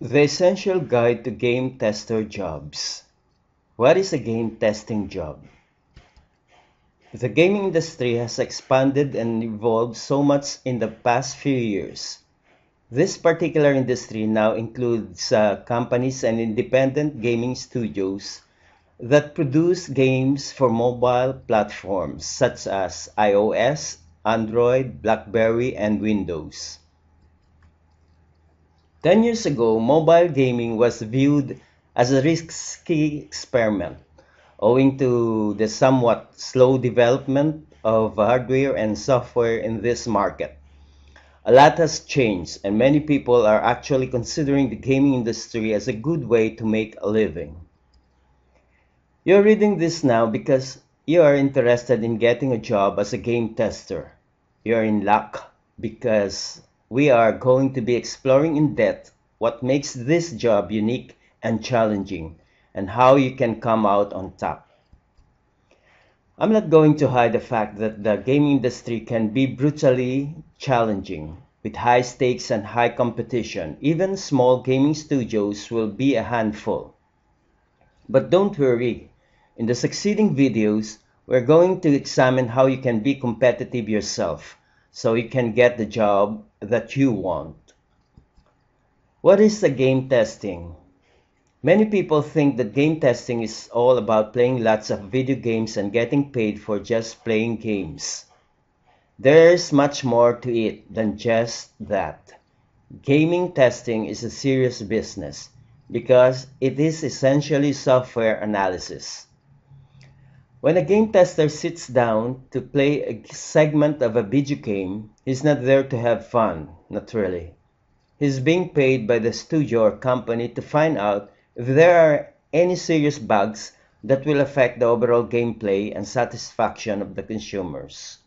The Essential Guide to Game Tester Jobs. What is a game testing job? The gaming industry has expanded and evolved so much in the past few years. This particular industry now includes companies and independent gaming studios that produce games for mobile platforms such as iOS, Android, BlackBerry, and Windows. 10 years ago, mobile gaming was viewed as a risky experiment, owing to the somewhat slow development of hardware and software in this market. A lot has changed, and many people are actually considering the gaming industry as a good way to make a living. You're reading this now because you are interested in getting a job as a game tester. You're in luck because we are going to be exploring in depth what makes this job unique and challenging, and how you can come out on top. I'm not going to hide the fact that the gaming industry can be brutally challenging. With high stakes and high competition, even small gaming studios will be a handful. But don't worry, in the succeeding videos, we're going to examine how you can be competitive yourself so you can get the job that you want. What is the game testing? Many people think that game testing is all about playing lots of video games and getting paid for just playing games. There's much more to it than just that. Gaming testing is a serious business because it is essentially software analysis. When a game tester sits down to play a segment of a video game, he's not there to have fun, not really. He's being paid by the studio or company to find out if there are any serious bugs that will affect the overall gameplay and satisfaction of the consumers.